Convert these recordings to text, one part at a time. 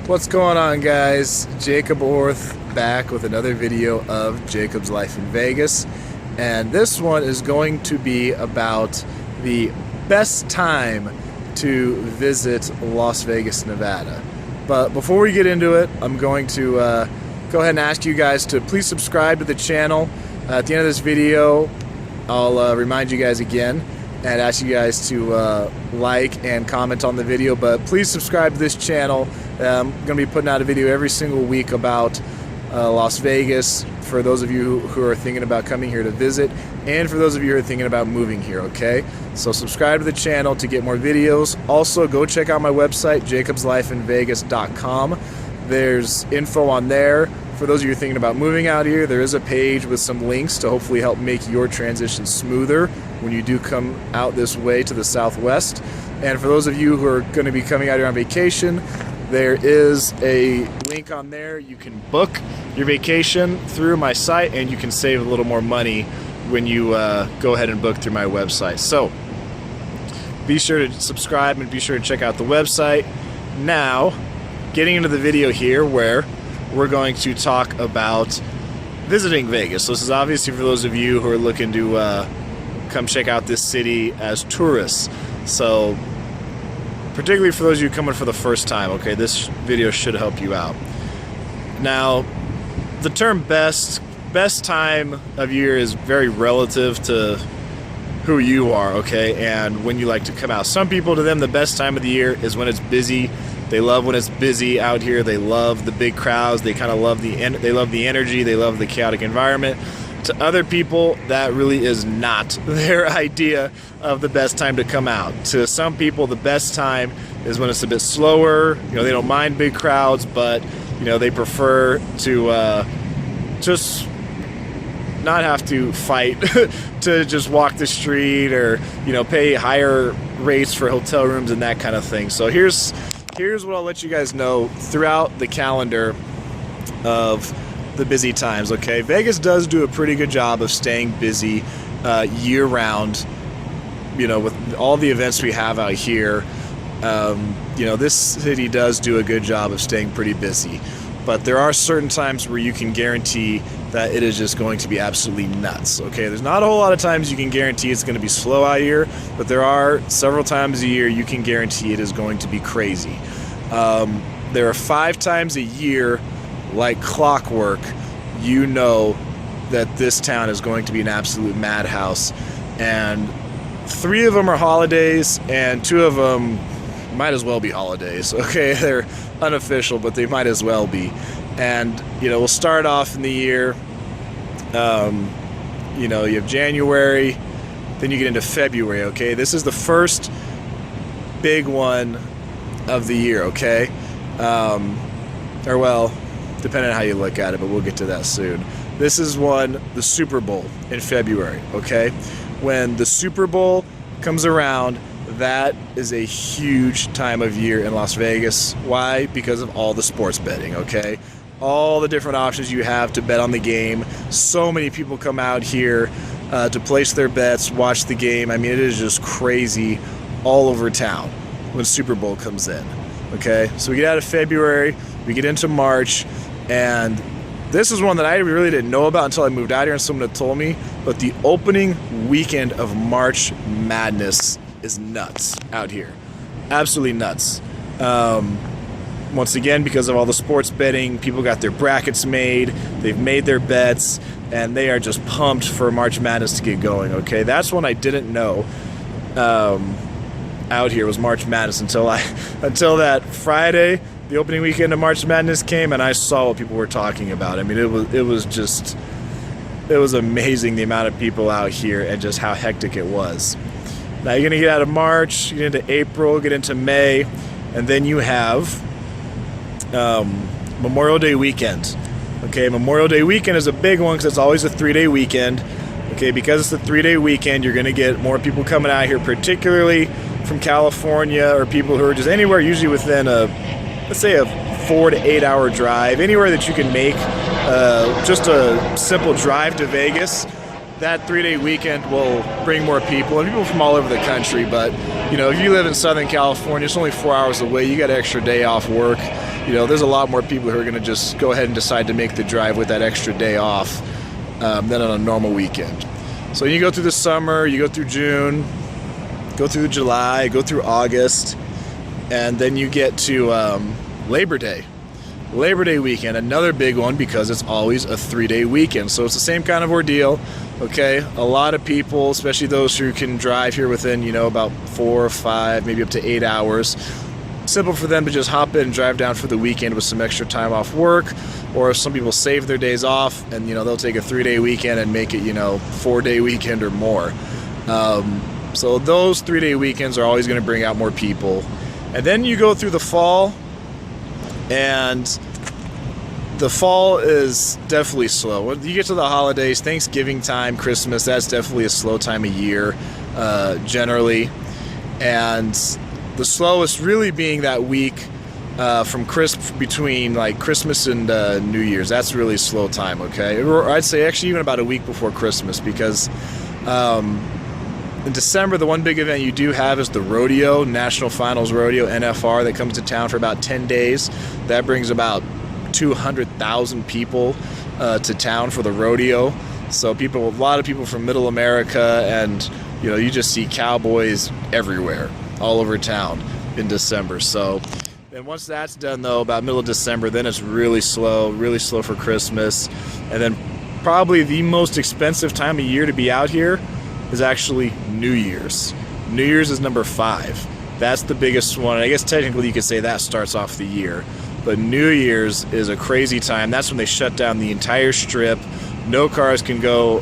What's going on, guys? Jacob Orth back with another video of Jacob's Life in Vegas, and this one is going to be about the best time to visit Las Vegas, Nevada. But before we get into it, I'm going to go ahead and ask you guys to please subscribe to the channel. At the end of this video, I'll remind you guys again and ask you guys to like and comment on the video, but please subscribe to this channel. I'm going to be putting out a video every single week about Las Vegas for those of you who are thinking about coming here to visit, and for those of you who are thinking about moving here, okay? So subscribe to the channel to get more videos. Also, go check out my website, JacobslifeinVegas.com. There's info on there. For those of you thinking about moving out here, there is a page with some links to hopefully help make your transition smoother when you do come out this way to the southwest. And for those of you who are going to be coming out here on vacation, there is a link on there. You can book your vacation through my site, and you can save a little more money when you go ahead and book through my website. So be sure to subscribe and be sure to check out the website. Now, getting into the video here where we're going to talk about visiting Vegas. So this is obviously for those of you who are looking to come check out this city as tourists. So particularly for those of you coming for the first time, okay, this video should help you out. Now, the term best time of year is very relative to who you are, okay, and when you like to come out. Some people, to them, the best time of the year is when it's busy. They love when it's busy out here. They love the big crowds. They kind of love the energy. They love the chaotic environment. To other people, that really is not their idea of the best time to come out. To some people, the best time is when it's a bit slower. You know, they don't mind big crowds, but you know, they prefer to just not have to fight to just walk the street, or you know, pay higher rates for hotel rooms and that kind of thing. So here's what I'll let you guys know throughout the calendar of the busy times, okay? Vegas does do a pretty good job of staying busy year-round, you know, with all the events we have out here. You know, this city does do a good job of staying pretty busy, but there are certain times where you can guarantee that it is just going to be absolutely nuts, okay? There's not a whole lot of times you can guarantee it's going to be slow out here, but there are several times a year you can guarantee it is going to be crazy. There are 5 times a year, like clockwork, you know that this town is going to be an absolute madhouse, and 3 of them are holidays, and 2 of them might as well be holidays, okay? They're unofficial, but they might as well be. And you know, we'll start off in the year, you know, you have January, then you get into February, okay? This is the first big one of the year, okay? Or well, depending on how you look at it, but we'll get to that soon. This is the Super Bowl in February, okay? When the Super Bowl comes around, that is a huge time of year in Las Vegas. Why? Because of all the sports betting, okay? All the different options you have to bet on the game. So many people come out here to place their bets, watch the game. I mean, it is just crazy all over town when Super Bowl comes in, okay? So we get out of February, we get into March, and this is one that I really didn't know about until I moved out here and someone had told me, but the opening weekend of March Madness is nuts out here. Absolutely nuts. Once again, because of all the sports betting, people got their brackets made, they've made their bets, and they are just pumped for March Madness to get going, okay? That's one I didn't know out here was March Madness until that Friday, the opening weekend of March Madness came, and I saw what people were talking about. I mean, it was amazing the amount of people out here and just how hectic it was. Now you're gonna get out of March, you get into April, get into May, and then you have Memorial Day weekend. Okay, Memorial Day weekend is a big one because it's always a 3-day weekend. Okay, because it's a 3-day weekend, you're gonna get more people coming out here, particularly from California, or people who are just anywhere, usually within let's say a 4 to 8 hour drive, anywhere that you can make just a simple drive to Vegas. that 3-day weekend will bring more people, and people from all over the country. But you know, if you live in Southern California, it's only 4 hours away. You got an extra day off work. You know, there's a lot more people who are going to just go ahead and decide to make the drive with that extra day off than on a normal weekend. So you go through the summer, you go through June, go through July, go through August, and then you get to Labor Day. Labor Day weekend, another big one because it's always a 3-day weekend. So it's the same kind of ordeal, okay? A lot of people, especially those who can drive here within, you know, about 4 or 5, maybe up to 8 hours. Simple for them to just hop in and drive down for the weekend with some extra time off work, or some people save their days off and, you know, they'll take a 3-day weekend and make it, you know, 4-day weekend or more. So those 3-day weekends are always going to bring out more people. And then you go through the fall, and the fall is definitely slow. When you get to the holidays, Thanksgiving time, Christmas, that's definitely a slow time of year, generally. And the slowest really being that week from between like Christmas and New Year's. That's really a slow time, okay? Or I'd say actually even about a week before Christmas, because in December, the one big event you do have is the rodeo, National Finals Rodeo, NFR, that comes to town for about 10 days. That brings about 200,000 people to town for the rodeo. So a lot of people from Middle America, and you know, you just see cowboys everywhere, all over town in December. So then once that's done though, about middle of December, then it's really slow for Christmas. And then probably the most expensive time of year to be out here is actually New Year's. New Year's is number 5. That's the biggest one. I guess technically you could say that starts off the year. But New Year's is a crazy time. That's when they shut down the entire strip. No cars can go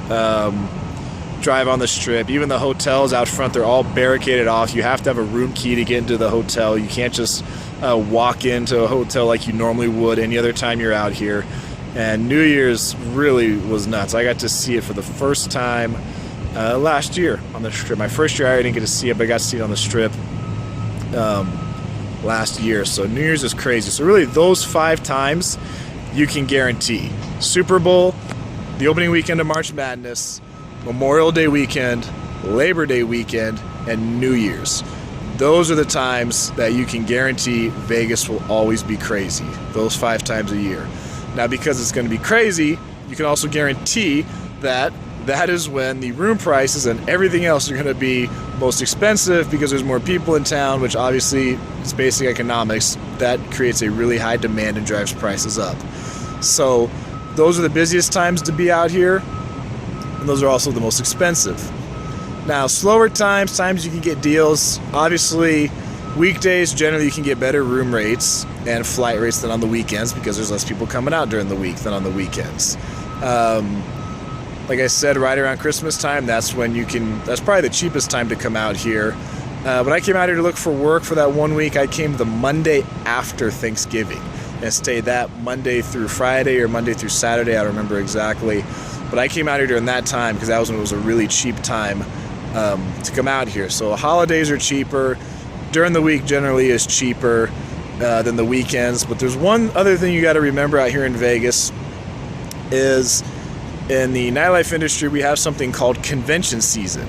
drive on the strip. Even the hotels out front, they're all barricaded off. You have to have a room key to get into the hotel. You can't just walk into a hotel like you normally would any other time you're out here. And New Year's really was nuts. I got to see it for the first time last year on the strip. My first year I didn't get to see it, but I got to see it on the strip last year. So New Year's is crazy. So really those 5 times you can guarantee: Super Bowl, the opening weekend of March Madness, Memorial Day weekend, Labor Day weekend, and New Year's. Those are the times that you can guarantee Vegas will always be crazy. Those 5 times a year. Now, because it's going to be crazy, you can also guarantee that that is when the room prices and everything else are going to be most expensive, because there's more people in town, which obviously is basic economics. That creates a really high demand and drives prices up. So those are the busiest times to be out here, and those are also the most expensive. Now, slower times you can get deals. Obviously, weekdays, generally you can get better room rates and flight rates than on the weekends, because there's less people coming out during the week than on the weekends. Like I said, right around Christmas time, that's probably the cheapest time to come out here. When I came out here to look for work for that 1 week, I came the Monday after Thanksgiving and stayed that Monday through Friday or Monday through Saturday. I don't remember exactly. But I came out here during that time because that was when it was a really cheap time to come out here. So holidays are cheaper. During the week generally is cheaper than the weekends. But there's one other thing you got to remember out here in Vegas is, in the nightlife industry, we have something called convention season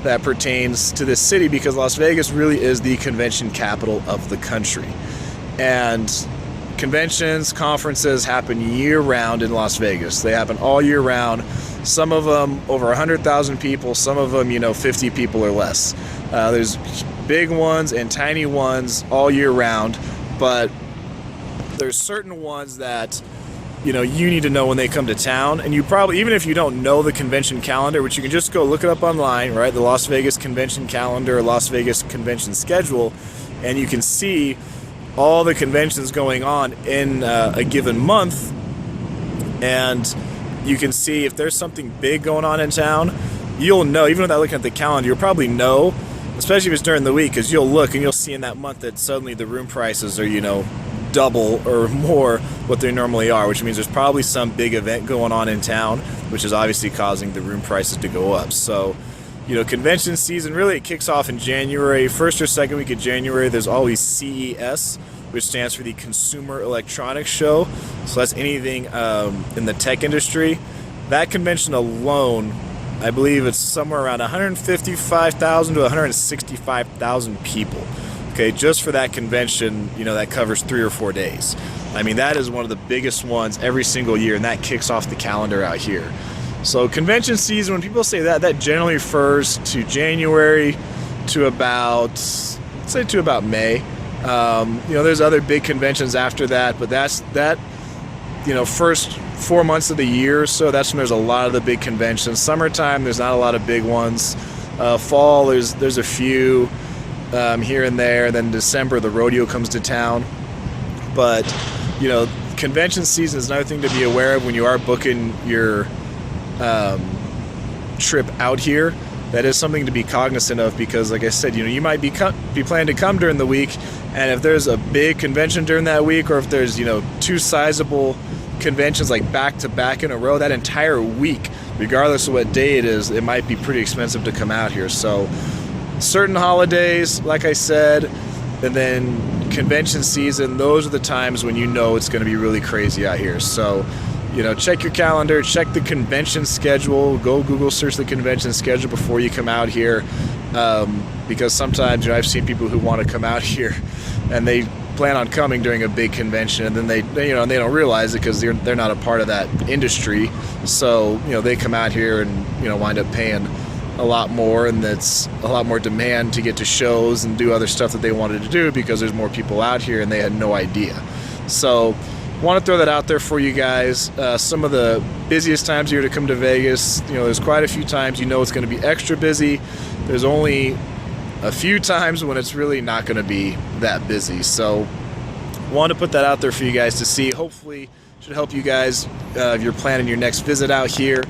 that pertains to this city, because Las Vegas really is the convention capital of the country. And conventions, conferences happen year-round in Las Vegas. They happen all year round. Some of them over 100,000 people, some of them, 50 people or less. There's big ones and tiny ones all year round, but there's certain ones that you need to know when they come to town. And you probably, even if you don't know the convention calendar, which you can just go look it up online, right? The Las Vegas convention calendar, or Las Vegas convention schedule, and you can see all the conventions going on in a given month. And you can see if there's something big going on in town, you'll know. Even without looking at the calendar, you'll probably know, especially if it's during the week, because you'll look and you'll see in that month that suddenly the room prices are, double or more what they normally are, which means there's probably some big event going on in town, which is obviously causing the room prices to go up. So, convention season, really it kicks off in January. First or second week of January, there's always CES, which stands for the Consumer Electronics Show. So that's anything in the tech industry. That convention alone I believe it's somewhere around 155,000 to 165,000 people. Okay, just for that convention, you know, that covers 3 or 4 days. I mean, that is one of the biggest ones every single year, and that kicks off the calendar out here. So convention season, when people say that, that generally refers to January to about, let's say to about May. You know, there's other big conventions after that, but that's that, you know, first 4 months of the year, so that's when there's a lot of the big conventions. Summertime, there's not a lot of big ones. Fall, there's a few here and there. And then December, the rodeo comes to town. But, you know, convention season is another thing to be aware of when you are booking your trip out here. That is something to be cognizant of, because like I said, you know, you might be planning to come during the week, and if there's a big convention during that week, or if there's, you know, 2 sizable conventions like back to back in a row, that entire week, regardless of what day it is, it might be pretty expensive to come out here. So certain holidays, like I said, and then convention season, those are the times when you know it's going to be really crazy out here. So, you know, check your calendar, check the convention schedule, go Google search the convention schedule before you come out here, because sometimes, you know, I've seen people who want to come out here and they plan on coming during a big convention, and then they you know, they don't realize it because they're not a part of that industry. So, you know, they come out here and, you know, wind up paying a lot more, and that's a lot more demand to get to shows and do other stuff that they wanted to do because there's more people out here and they had no idea. So want to throw that out there for you guys. Some of the busiest times here to come to Vegas, you know, there's quite a few times you know it's going to be extra busy. There's only a few times when it's really not going to be that busy. So want to put that out there for you guys to see. Hopefully should help you guys if you're planning your next visit out here.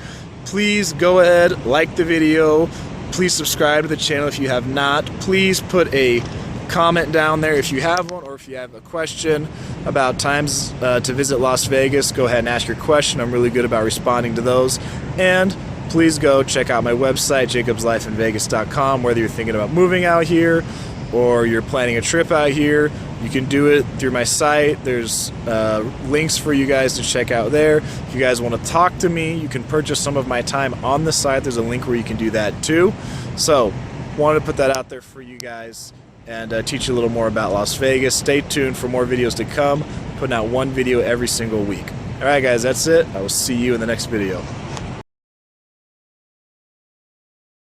Please go ahead, like the video. Please subscribe to the channel if you have not. Please put a comment down there if you have one, or if you have a question about times to visit Las Vegas, go ahead and ask your question. I'm really good about responding to those. And please go check out my website, JacobslifeinVegas.com. Whether you're thinking about moving out here or you're planning a trip out here, you can do it through my site. There's links for you guys to check out there. If you guys want to talk to me, you can purchase some of my time on the site. There's a link where you can do that too. So wanted to put that out there for you guys and teach you a little more about Las Vegas. Stay tuned for more videos to come. Putting out 1 video every single week. All right, guys, that's it. I will see you in the next video.